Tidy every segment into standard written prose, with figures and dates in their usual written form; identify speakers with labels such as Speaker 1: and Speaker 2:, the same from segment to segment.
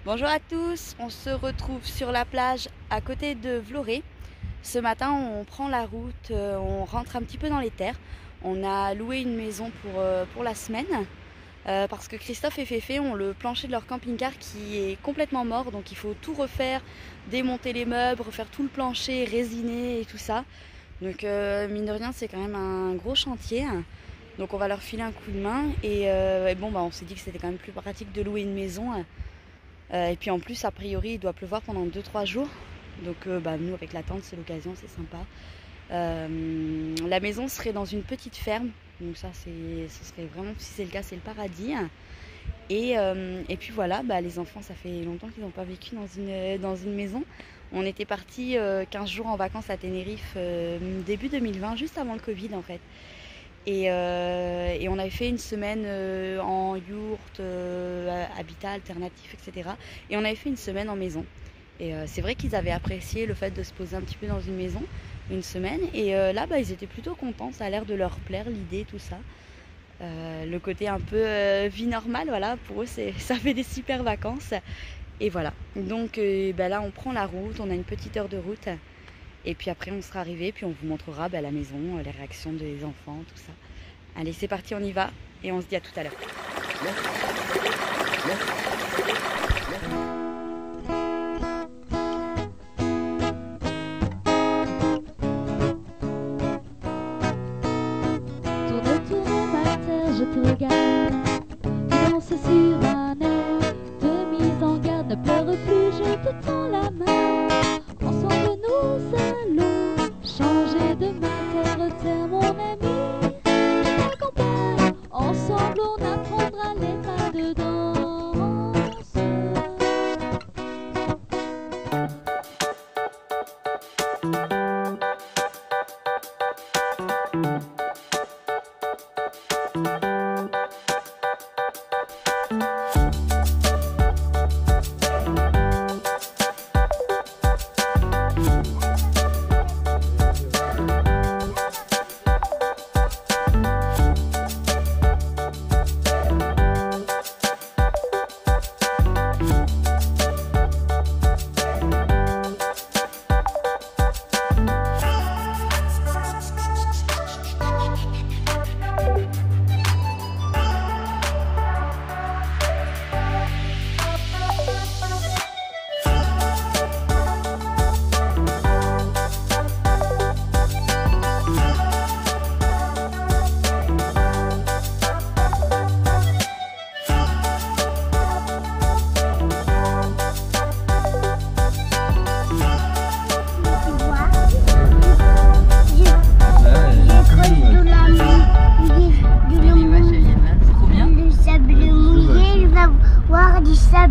Speaker 1: Bonjour à tous, on se retrouve sur la plage à côté de Vloré. Ce matin on prend la route, on rentre un petit peu dans les terres. On a loué une maison pour la semaine parce que Christophe et Féfé ont le plancher de leur camping-car qui est complètement mort. Donc il faut tout refaire, démonter les meubles, refaire tout le plancher, résiner et tout ça. Donc mine de rien c'est quand même un gros chantier. Donc on va leur filer un coup de main et bon on s'est dit que c'était quand même plus pratique de louer une maison. Et puis en plus, a priori, il doit pleuvoir pendant 2-3 jours. Donc nous, avec la tente, c'est l'occasion, c'est sympa. La maison serait dans une petite ferme. Donc ça, ce serait vraiment, si c'est le cas, c'est le paradis. Et puis voilà, les enfants, ça fait longtemps qu'ils n'ont pas vécu dans une maison. On était partis 15 jours en vacances à Tenerife début 2020, juste avant le Covid en fait. Et on avait fait une semaine en yourte, habitat alternatif, etc. Et on avait fait une semaine en maison. Et c'est vrai qu'ils avaient apprécié le fait de se poser un petit peu dans une maison, une semaine. Et là, ils étaient plutôt contents, ça a l'air de leur plaire, l'idée, tout ça. Le côté un peu vie normale, voilà, pour eux, ça fait des super vacances. Et voilà, donc là, on prend la route, on a une petite heure de route. Et puis après on sera arrivé, puis on vous montrera la maison, les réactions des enfants, tout ça. Allez, c'est parti, on y va et on se dit à tout à l'heure.
Speaker 2: Tourne, tourne ma terre, je te regarde. Tu danses sur un air de mise en garde. Ne pleure plus, je te tends la main. Ensemble nous allons changer de terre, terre mon ami. Je t'accompagne, ensemble on apprendra les pas de danse.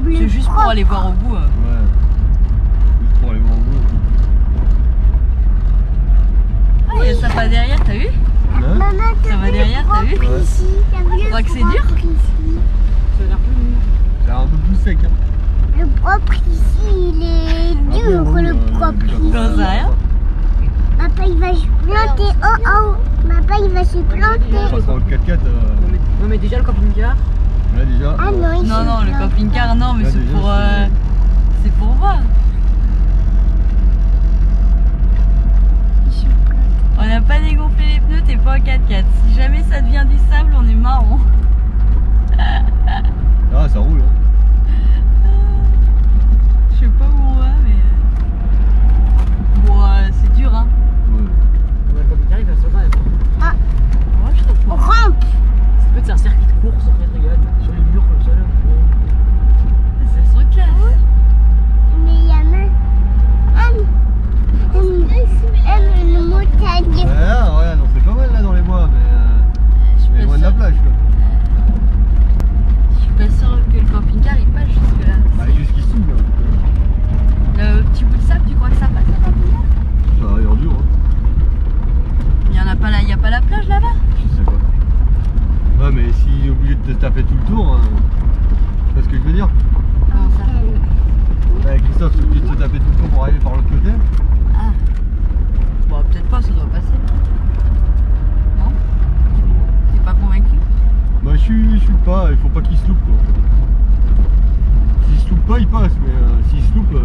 Speaker 1: C'est juste pour aller voir au bout.
Speaker 3: Ouais, juste pour aller voir au bout.
Speaker 1: Ah, il y a ça pas derrière, t'as vu?
Speaker 3: Hein?
Speaker 1: Ça va derrière, t'as vu?
Speaker 3: Ouais.
Speaker 1: Tu crois que c'est dur?
Speaker 3: Ça a l'air un peu plus sec. Hein.
Speaker 4: Le propre ici, il est dur, le propre ici.
Speaker 1: J'en sais rien.
Speaker 4: Papa, il va se planter. Oh, oh. Papa, il va se
Speaker 3: On
Speaker 4: planter.
Speaker 3: passera au 4x4.
Speaker 5: Non mais déjà le camping-car.
Speaker 3: Là déjà.
Speaker 4: Ah non,
Speaker 1: Non, le camping-car, non, mais
Speaker 3: Là,
Speaker 1: c'est
Speaker 3: déjà,
Speaker 1: c'est pour voir. On n'a pas dégonflé les pneus, t'es pas en 4x4. Si jamais ça devient du sable, on est marrant.
Speaker 3: Ah, ça roule. Hein.
Speaker 1: Je sais pas où on va, mais. Bon, c'est dur, hein.
Speaker 3: Ouais.
Speaker 5: Le camping-car il va se faire.
Speaker 4: Ah,
Speaker 1: Moi, je trouve pas.
Speaker 4: rampe.
Speaker 5: Ça peut être un circuit de course en fait, regarde, sur les murs comme ça là.
Speaker 1: C'est ce truc-là.
Speaker 4: Mais il y a même une montagne.
Speaker 3: Ouais, non, c'est pas mal là dans les bois, mais loin de la plage quoi.
Speaker 1: Je suis pas sûre que le camping-car il passe jusque là.
Speaker 3: Jusqu'ici, là.
Speaker 1: Le petit bout de sable, tu crois que ça passe le camping-car?
Speaker 3: Ça a l'air dur. Hein.
Speaker 1: Il y en a pas là, il y a pas la plage là-bas?
Speaker 3: Je sais pas. Ouais, mais s'il est obligé de te taper tout le tour, tu vois ce que je veux dire?
Speaker 1: Comment ça?
Speaker 3: Ouais, Christophe, c'est obligé de te taper tout le tour pour arriver par l'autre côté.
Speaker 1: Ah. Bon, peut-être pas, ça doit passer. Non? T'es pas convaincu?
Speaker 3: Bah, je suis pas, il faut pas qu'il se loupe quoi. S'il se loupe pas, il passe, mais s'il se loupe,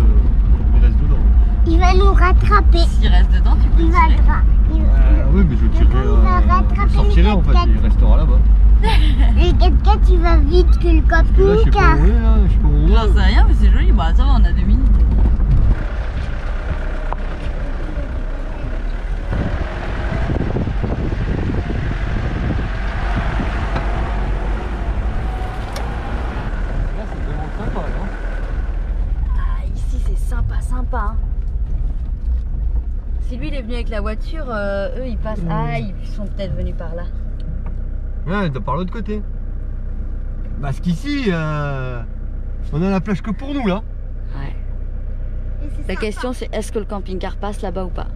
Speaker 3: il reste dedans.
Speaker 4: Il va nous rattraper.
Speaker 1: S'il reste dedans, tu peux
Speaker 4: Il
Speaker 1: le
Speaker 4: va
Speaker 1: tirer.
Speaker 3: Oui, mais je le tirerai, je le sortirai en fait,
Speaker 4: le
Speaker 3: il restera là-bas.
Speaker 4: Le 4x4 il va vite que le
Speaker 3: Là, je sais pas
Speaker 4: camping-car.
Speaker 3: où on est, là, je sais pas où on
Speaker 1: J'en
Speaker 3: est.
Speaker 1: sais rien, mais c'est joli. Bah ça va, on a 2 minutes.
Speaker 3: Là, c'est vraiment sympa, non?
Speaker 1: Ah, ici c'est sympa, sympa. Hein. Si lui il est venu avec la voiture, eux ils passent. Ah, ils sont peut-être venus par là.
Speaker 3: Ouais, par l'autre côté. Parce qu'ici, on a la plage que pour nous, là.
Speaker 1: Ouais. La question c'est est-ce que le camping-car passe là-bas ou pas?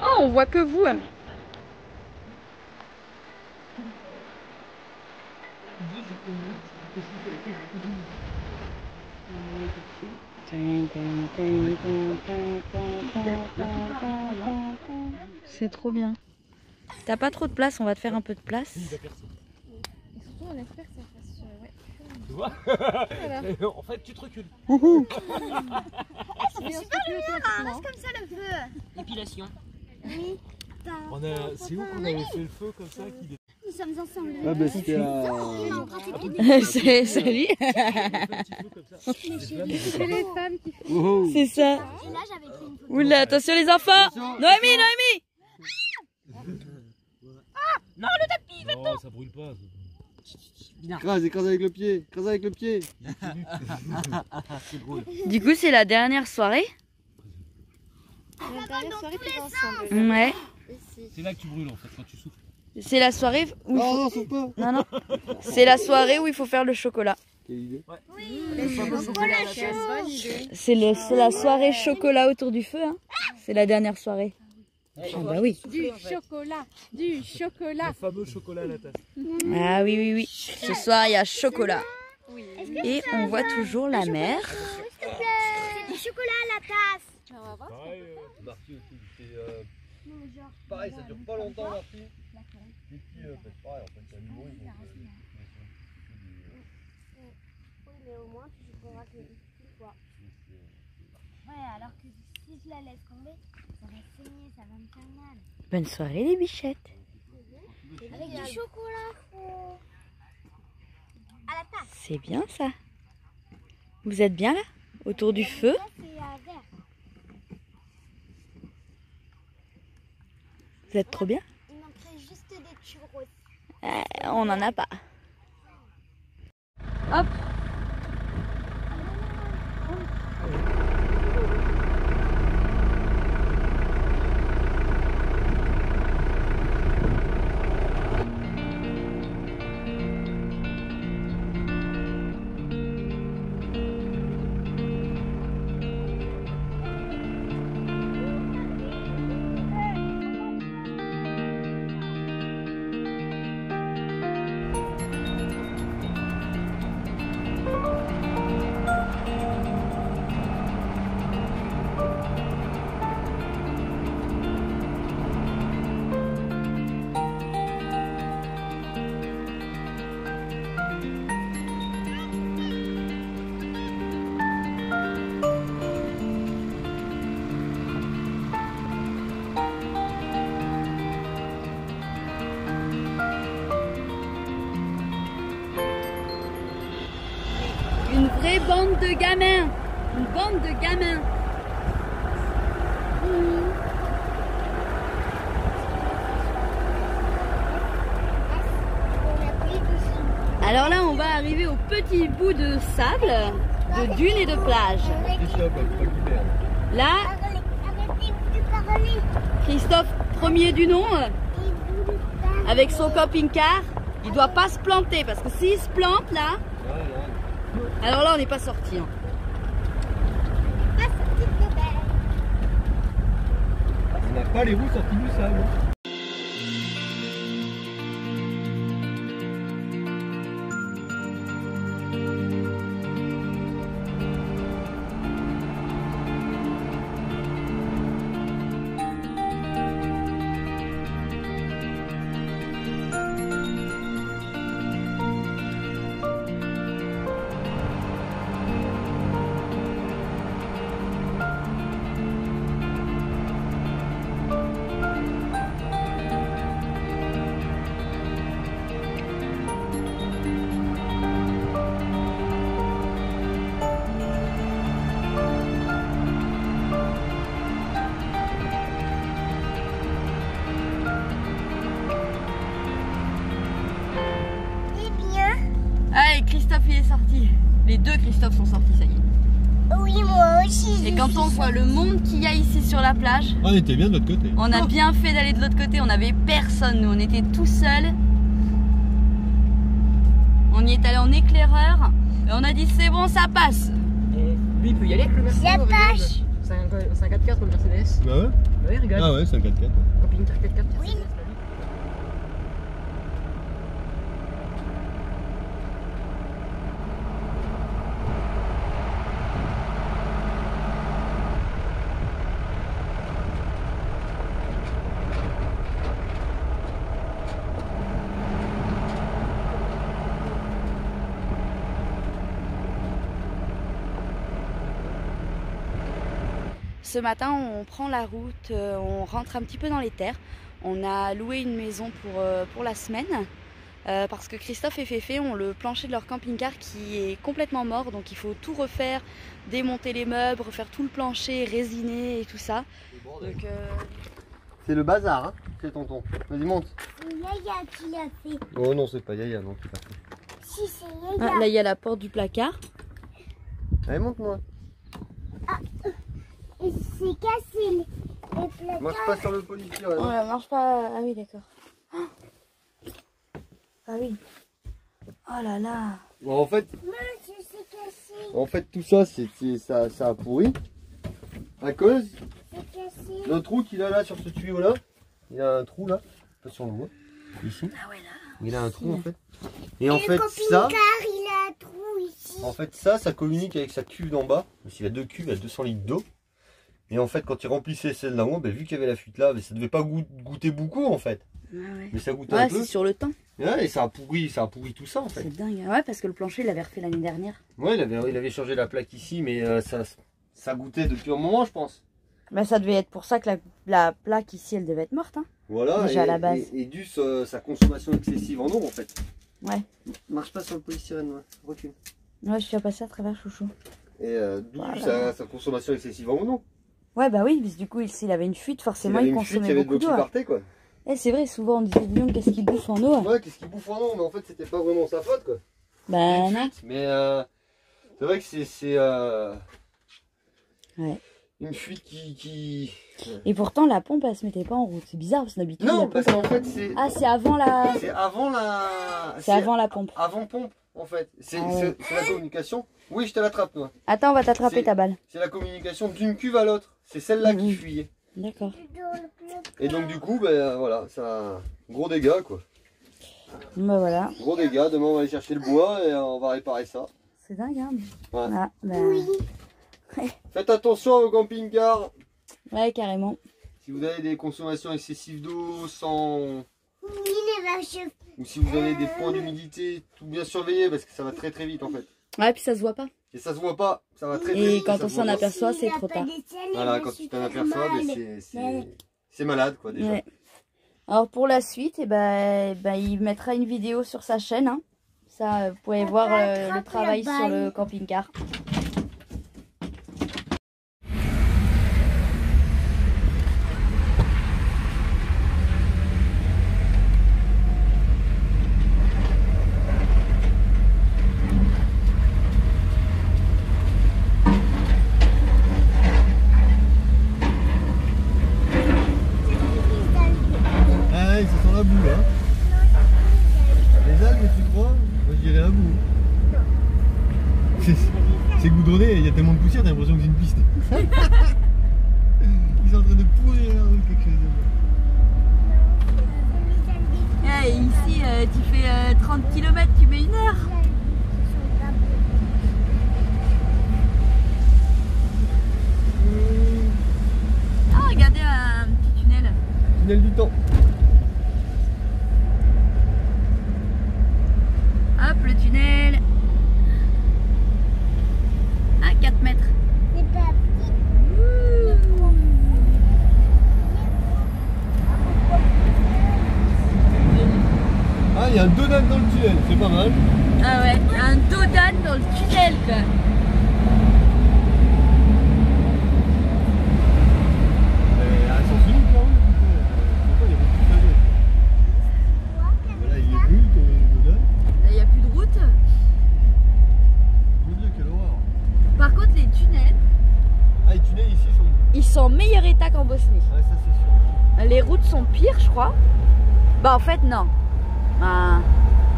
Speaker 1: Oh, on voit que vous. C'est trop bien. T'as pas trop de place, on va te faire un peu de place.
Speaker 6: Et surtout, on espère que ça fasse. Ouais.
Speaker 5: Tu vois? En fait, tu te recules.
Speaker 4: Reste comme ça le feu.
Speaker 5: Épilation.
Speaker 4: Oui.
Speaker 6: C'est où qu'on avait fait le feu comme ça qu'il est...
Speaker 4: Nous sommes ensemble.
Speaker 3: Ah, bah c'était
Speaker 1: C'est lui.
Speaker 6: C'est les femmes qui font.
Speaker 3: Oh.
Speaker 1: C'est ça.
Speaker 4: Et là j'avais pris une photo.
Speaker 1: Oula, attention les enfants. Noémie, Noémie.
Speaker 5: Non, le tapis, va
Speaker 6: Non, ça brûle pas.
Speaker 3: Écrase, écrase avec le pied, écrase avec le pied.
Speaker 5: C'est drôle.
Speaker 1: Du coup, c'est la dernière soirée.
Speaker 6: La dernière soirée, t'es ensemble.
Speaker 1: Ouais.
Speaker 6: C'est là que tu brûles en fait, quand tu souffles.
Speaker 1: C'est la soirée où il
Speaker 3: Oh
Speaker 1: faut...
Speaker 3: non, sauf pas.
Speaker 1: Non, non. C'est la soirée où il faut faire le chocolat.
Speaker 3: Quelle idée.
Speaker 1: C'est la soirée chocolat autour du feu. Hein. C'est la dernière soirée. Ah bah oui.
Speaker 6: Du chocolat. Le fameux chocolat à la tasse.
Speaker 1: Ah oui, oui, oui. Ce soir, il y a chocolat. Et on voit toujours la mer.
Speaker 4: C'est du chocolat à la tasse.
Speaker 6: Pareil,
Speaker 3: Marty aussi, c'est pareil, ça dure pas longtemps, Marty. Les petits, pareil, en fait, c'est un niveau, ils vont.
Speaker 4: Oui, mais au moins tu pourras que une fois. Ouais, alors que si je la laisse tomber, ça va saigner, ça va me faire mal.
Speaker 1: Bonne soirée les bichettes.
Speaker 4: Avec du chocolat chaud. À la tasse.
Speaker 1: C'est bien ça. Vous êtes bien là? Autour du feu?
Speaker 4: Ça, c'est vert.
Speaker 1: Vous êtes trop bien?
Speaker 4: Il manquerait juste des churros.
Speaker 1: On n'en a pas. Hop. Une vraie bande de gamins. bande de gamins. Alors là, on va arriver au petit bout de sable, de dunes et de plage. Là, Christophe, premier du nom, avec son camping-car, il doit pas se planter parce que s'il se plante là, alors là on n'est pas sorti. Hein.
Speaker 3: On n'a pas les roues sorties du sable.
Speaker 1: Allez, Christophe il est sorti. Les deux Christophe sont sortis, ça y est.
Speaker 4: Oui, moi aussi.
Speaker 1: Et quand on voit le monde qu'il y a ici sur la plage,
Speaker 3: On était bien de l'autre côté.
Speaker 1: on a bien fait d'aller de l'autre côté. On n'avait personne, nous on était tout seuls. On y est allé en éclaireur et on a dit c'est bon, ça passe.
Speaker 5: Et lui, il peut y aller avec le Mercedes.
Speaker 4: Ça passe.
Speaker 5: C'est un 4x4 le Mercedes.
Speaker 3: Bah ouais.
Speaker 5: Bah oui, regarde.
Speaker 3: Ah ouais, c'est un 4x4.
Speaker 5: Camping-car 4x4.
Speaker 4: Oui.
Speaker 5: Mercedes,
Speaker 1: Ce matin, on prend la route, on rentre un petit peu dans les terres. On a loué une maison pour la semaine parce que Christophe et Féfé ont le plancher de leur camping-car qui est complètement mort. Donc il faut tout refaire, démonter les meubles, refaire tout le plancher, résiner et tout ça. Donc,
Speaker 3: C'est le bazar, hein, c'est tonton. Vas-y, monte.
Speaker 4: C'est Yaya qui l'a fait.
Speaker 3: Oh non, c'est pas Yaya, non, qui l'a fait.
Speaker 4: Si, c'est Yaya.
Speaker 1: là, il y a la porte du placard.
Speaker 3: Allez, monte-moi.
Speaker 4: Et c'est cassé les placards.
Speaker 3: Marche pas sur le policier, ouais.
Speaker 1: Ouais, marche pas. Ah oui, d'accord. Ah oui. Oh là là.
Speaker 3: Bon, en fait, tout ça, ça a pourri. À cause
Speaker 4: C'est cassé.
Speaker 3: d'un trou qu'il a là sur ce tuyau là. Il a un trou là. Je sais pas si on le voit. Ici.
Speaker 1: Ah ouais, là.
Speaker 3: Il a un trou en fait. Et en
Speaker 4: le
Speaker 3: fait,
Speaker 4: camping-car, il a un trou ici.
Speaker 3: En fait, ça communique avec sa cuve d'en bas. Parce qu'il a deux cuves à 200 litres d'eau. Et en fait, quand il remplissait celle d'en haut, vu qu'il y avait la fuite là, ça devait pas goûter beaucoup en fait.
Speaker 1: Ah ouais.
Speaker 3: Mais ça goûtait un
Speaker 1: Ouais,
Speaker 3: peu.
Speaker 1: c'est sur le temps.
Speaker 3: Ouais, et ça a pourri tout ça en fait.
Speaker 1: C'est dingue. Ouais, parce que le plancher, il l'avait refait l'année dernière.
Speaker 3: Ouais, il avait changé la plaque ici, mais ça goûtait depuis un moment, je pense.
Speaker 1: Bah, ça devait être pour ça que la plaque ici, elle devait être morte. Hein.
Speaker 3: Voilà,
Speaker 1: Déjà à la base.
Speaker 3: et dû sa consommation excessive en eau en fait.
Speaker 1: Ouais.
Speaker 3: Marche pas sur le polystyrène, ouais. Recule.
Speaker 1: Ouais, je suis passée à travers, chouchou.
Speaker 3: Et d'où
Speaker 1: Voilà.
Speaker 3: sa consommation excessive en eau.
Speaker 1: Ouais, bah oui, parce que du coup, s'il avait une fuite, forcément,
Speaker 3: S'il avait
Speaker 1: il
Speaker 3: une fuite,
Speaker 1: consommait
Speaker 3: il y avait de
Speaker 1: beaucoup
Speaker 3: l'eau qui
Speaker 1: d'eau.
Speaker 3: partait quoi.
Speaker 1: Eh, c'est vrai, souvent on disait, dis donc, qu'est-ce qu'il bouffe en eau?
Speaker 3: Ouais, qu'est-ce qu'il bouffe en eau, mais en fait c'était pas vraiment sa faute quoi.
Speaker 1: Bah
Speaker 3: Une
Speaker 1: non.
Speaker 3: fuite, mais c'est vrai que c'est
Speaker 1: Ouais.
Speaker 3: une fuite qui...
Speaker 1: Et pourtant, la pompe, elle se mettait pas en route. C'est bizarre, parce que d'habitude, la
Speaker 3: Non,
Speaker 1: pompe,
Speaker 3: parce qu'en fait c'est...
Speaker 1: Ah, c'est avant la...
Speaker 3: C'est avant la...
Speaker 1: C'est avant la pompe.
Speaker 3: Avant pompe en fait. C'est
Speaker 1: Ah ouais.
Speaker 3: la communication. Oui, je te l'attrape toi.
Speaker 1: Attends, on va t'attraper
Speaker 3: C'est-
Speaker 1: ta balle.
Speaker 3: C'est la communication d'une cuve à l'autre. C'est celle-là qui fuyait.
Speaker 1: D'accord.
Speaker 3: Et donc du coup, ben voilà, ça... Gros dégâts quoi.
Speaker 1: Bah voilà.
Speaker 3: Gros dégâts, demain on va aller chercher le bois et on va réparer ça.
Speaker 1: C'est dingue, hein.
Speaker 3: Ouais.
Speaker 1: Ah, bah...
Speaker 3: Faites attention au camping-car.
Speaker 1: Ouais, carrément.
Speaker 3: Si vous avez des consommations excessives d'eau sans...
Speaker 4: Oui, les vaches.
Speaker 3: ou si vous avez des points d'humidité, tout bien surveiller parce que ça va très très vite en fait.
Speaker 1: Ouais, puis ça se voit pas.
Speaker 3: Et ça se voit pas, ça va très très
Speaker 1: Et
Speaker 3: vite.
Speaker 1: quand
Speaker 3: ça
Speaker 1: on
Speaker 3: se
Speaker 1: s'en
Speaker 3: voit pas.
Speaker 1: aperçoit, c'est trop tard.
Speaker 3: Voilà, quand tu t'en aperçois, ben, c'est malade quoi déjà.
Speaker 1: Ouais. Alors pour la suite, eh ben, il mettra une vidéo sur sa chaîne. Hein. Ça, vous pouvez voir le travail sur le camping-car.
Speaker 3: poussière, t'as l'impression que c'est une piste. Ils sont en train de pourrir la route, quelque chose de bon.
Speaker 1: Ouais, ici, tu fais 30 km, tu mets 1 heure. Ah, regardez un petit tunnel.
Speaker 3: Tunnel du temps.
Speaker 1: Hop, le tunnel. À 4 mètres.
Speaker 4: C'est pas petit.
Speaker 3: Ah, il y a un donut dans le tunnel, c'est pas mal.
Speaker 1: Ah ouais, un dodan dans le tunnel quoi.
Speaker 3: À sens unique là, oui. Voilà, il est bleu, ton donut.
Speaker 1: Il n'y a plus de route.
Speaker 3: Mon Dieu, quelle horreur.
Speaker 1: Par contre, les tunnels,
Speaker 3: Ah, les tunnels ici sont.
Speaker 1: ils sont en meilleur état qu'en Bosnie.
Speaker 3: Ouais, ça c'est sûr.
Speaker 1: Les routes sont pires, je crois. Bah en fait, non. Ah,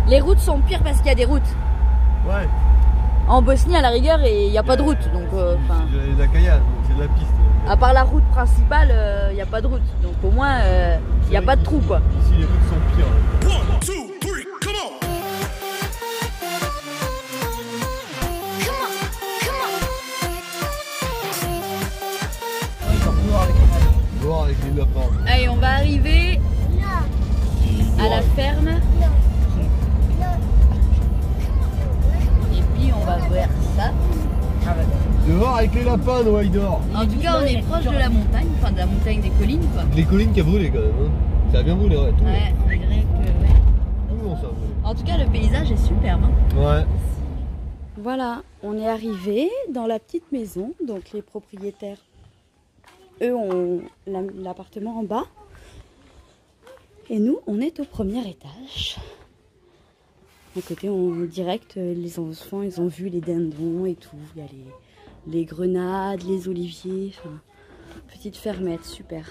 Speaker 1: les routes sont pires parce qu'il y a des routes.
Speaker 3: Ouais.
Speaker 1: En Bosnie, à la rigueur, il n'y a pas de route. Donc,
Speaker 3: C'est de la caillasse, donc c'est de la piste.
Speaker 1: à part la route principale, il n'y a pas de route. Donc au moins, il n'y a pas de trou quoi.
Speaker 3: Ici, les routes sont pires. Voir avec les lapins.
Speaker 1: Allez, on va arriver à la ferme. Et puis on va voir ça.
Speaker 3: Dehors avec les lapins, Noah, il dort.
Speaker 1: En tout cas, on est proche de la montagne, enfin de la montagne des collines quoi.
Speaker 3: Les collines qui a brûlé quand même. Hein. Ça a bien brûlé, ouais. Tout,
Speaker 1: Ouais, on dirait que ouais.
Speaker 3: tout le monde ça a brûlé.
Speaker 1: En tout cas, le paysage est superbe. Hein.
Speaker 3: Ouais.
Speaker 1: Voilà, on est arrivé dans la petite maison. Donc les propriétaires, eux, ont l'appartement en bas. Et nous, on est au premier étage. À côté, direct, les enfants, ils ont vu les dindons et tout. Il y a les grenades, les oliviers. Enfin, petite fermette, super.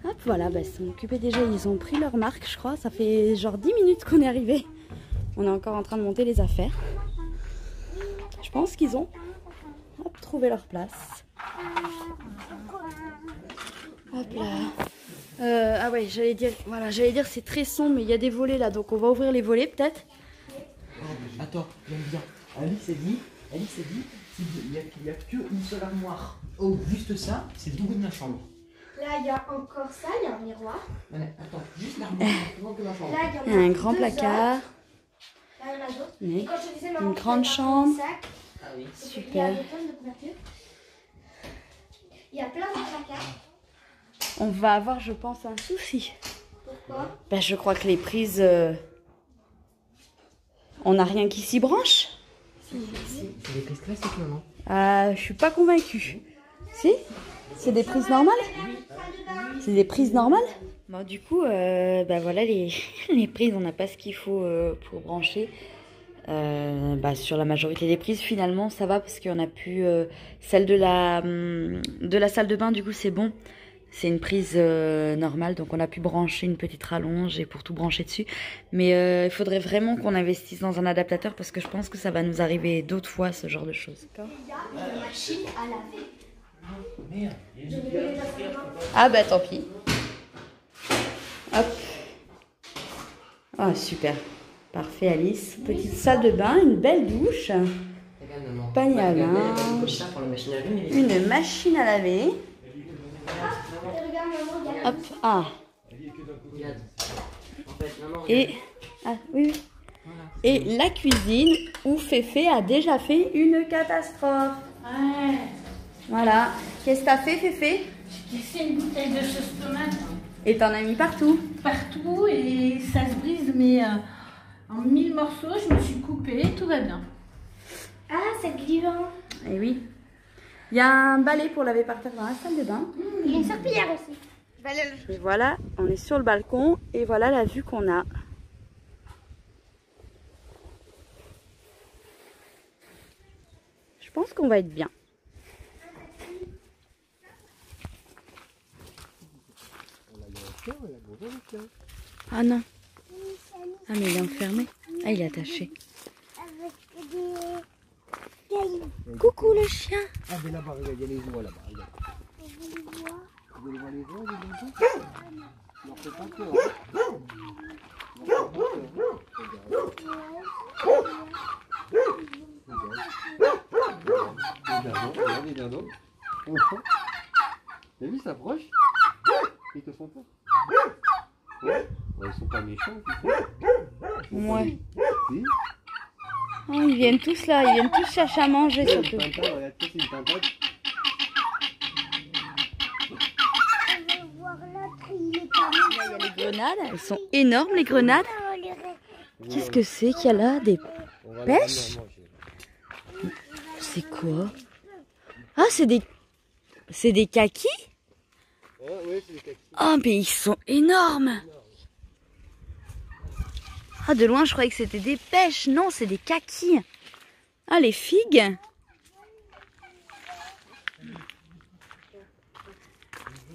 Speaker 1: Hop, voilà, bah, ils sont occupés déjà. Ils ont pris leur marque, je crois. Ça fait genre 10 minutes qu'on est arrivé. On est encore en train de monter les affaires. Je pense qu'ils ont trouvé leur place. Hop là. Ah ouais, j'allais dire c'est très sombre, mais il y a des volets là, donc on va ouvrir les volets peut-être.
Speaker 5: Attends, j'aime bien. Alice a dit, il n'y a qu'une seule armoire. Oh, juste ça, c'est le double de ma chambre.
Speaker 4: Là, il y a encore ça, il y a un miroir.
Speaker 5: Ouais, attends, juste l'armoire, plus que ma chambre.
Speaker 4: Là, il y en
Speaker 1: Il y a
Speaker 4: a
Speaker 1: un grand
Speaker 4: deux
Speaker 1: placard.
Speaker 4: autres. Là, il y en a d'autres.
Speaker 1: Oui.
Speaker 4: Et quand je te disais,
Speaker 1: Une
Speaker 4: maman,
Speaker 1: grande
Speaker 4: tu peux
Speaker 1: chambre.
Speaker 4: prendre un sac,
Speaker 5: Ah oui.
Speaker 1: Super.
Speaker 4: Il y a des tonnes de couvertures. Il y a plein de placards.
Speaker 1: On va avoir, je pense, un souci.
Speaker 4: Pourquoi?
Speaker 1: Ben, je crois que les prises, on n'a rien qui s'y branche.
Speaker 5: C'est des prises classiques, maman.
Speaker 1: Je suis pas convaincue. Si? C'est des prises normales? C'est des prises normales? Bon, du coup, bah voilà, les prises, on n'a pas ce qu'il faut pour brancher. Bah, sur la majorité des prises, finalement, ça va parce qu'on a pu... celle de la salle de bain, du coup, c'est bon. C'est une prise normale, donc on a pu brancher une petite rallonge et pour tout brancher dessus. Mais il faudrait vraiment qu'on investisse dans un adaptateur parce que je pense que ça va nous arriver d'autres fois, ce genre de choses.
Speaker 4: Il y a une machine à laver.
Speaker 5: Merde.
Speaker 1: Ah bah tant pis. Hop. Oh super. Parfait Alice. Petite salle de bain, une belle douche.
Speaker 5: Regarde, maman.
Speaker 1: Panier à
Speaker 5: Regarde,
Speaker 1: linge.
Speaker 5: comme ça pour la machine à laver, mais
Speaker 1: Une machine à laver.
Speaker 4: Et regarde, maman, il y a
Speaker 1: Hop. Ah.
Speaker 5: regarde. En fait, maman,
Speaker 1: Et... Ah oui, oui. Et la cuisine où Féfé a déjà fait une catastrophe.
Speaker 6: Ouais,
Speaker 1: Voilà. Qu'est-ce que t'as fait Féfé?
Speaker 6: j'ai cassé une bouteille de sauce tomate
Speaker 1: Et t'en as mis partout.
Speaker 6: partout et ça se brise, mais en 1000 morceaux, je me suis coupée, tout va bien.
Speaker 4: Ah, c'est glivant.
Speaker 1: Et oui. Il y a un balai pour laver par terre dans la salle de bain.
Speaker 4: Il y a une serpillière aussi.
Speaker 1: Et voilà, on est sur le balcon et voilà la vue qu'on a. Je pense qu'on va être bien. Ah non. Ah mais il est enfermé. Ah il est attaché.
Speaker 4: Avec des...
Speaker 1: Coucou le chien.
Speaker 5: Ah, mais là-bas, regarde, il y a les oies là-bas. Regarde.
Speaker 4: On veut les voir.
Speaker 5: Vous voulez voir les oies, les oiseaux? Ne leur fais pas peur. Hein. Ne leur fais pas peur.
Speaker 3: Regarde les dindons. T'as vu, ils s'approchent. Ils te font peur. Ouais. Ouais, ils sont pas méchants.
Speaker 1: Ouais.
Speaker 3: Si.
Speaker 1: Oh, ils viennent tous là, ils viennent tous chercher à manger
Speaker 3: Une
Speaker 1: surtout.
Speaker 3: pintade, regarde, ça, c'est une pintade.
Speaker 4: On veut voir l'autre, il est pas
Speaker 1: Là, il y a les grenades, elles sont énormes les grenades. Qu'est-ce que c'est qu'il y a là? Des...
Speaker 3: On va
Speaker 1: Pêche?
Speaker 3: les manger.
Speaker 1: C'est quoi? Ah, c'est des... C'est des kakis?
Speaker 3: Ouais, c'est des kakis.
Speaker 1: Oh, mais ils sont énormes! Ah, de loin, je croyais que c'était des pêches. Non, c'est des kakis. Ah, les figues.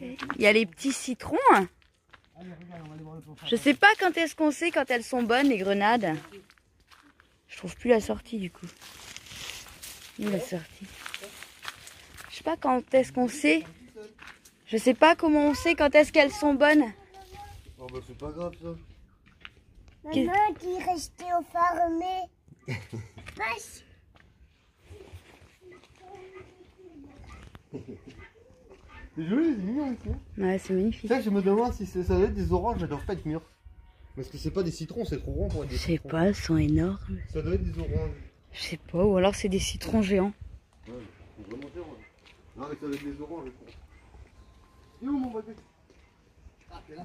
Speaker 1: Il y a les petits citrons. Je sais pas quand est-ce qu'on sait quand elles sont bonnes, les grenades. Je trouve plus la sortie, du coup. Où est la sortie? Je sais pas quand est-ce qu'on sait. Je sais pas comment on sait quand est-ce qu'elles sont bonnes.
Speaker 3: Oh bah c'est pas grave ça.
Speaker 4: Maman qui restait au fermé. Passe.
Speaker 3: C'est joli, c'est mignon ici.
Speaker 1: Ouais, c'est magnifique.
Speaker 3: Ça, je me demande si ça doit être des oranges, elles doivent pas être mûres. Parce que c'est pas des citrons, c'est trop rond pour être des
Speaker 1: Je sais
Speaker 3: citrons.
Speaker 1: pas, elles sont énormes.
Speaker 3: Ça doit être des oranges.
Speaker 1: Je sais pas, ou alors c'est des citrons géants.
Speaker 3: Ouais, c'est vraiment orange. Non mais ça doit être des oranges, je crois. Et où mon baguette?
Speaker 5: Ah, t'es là.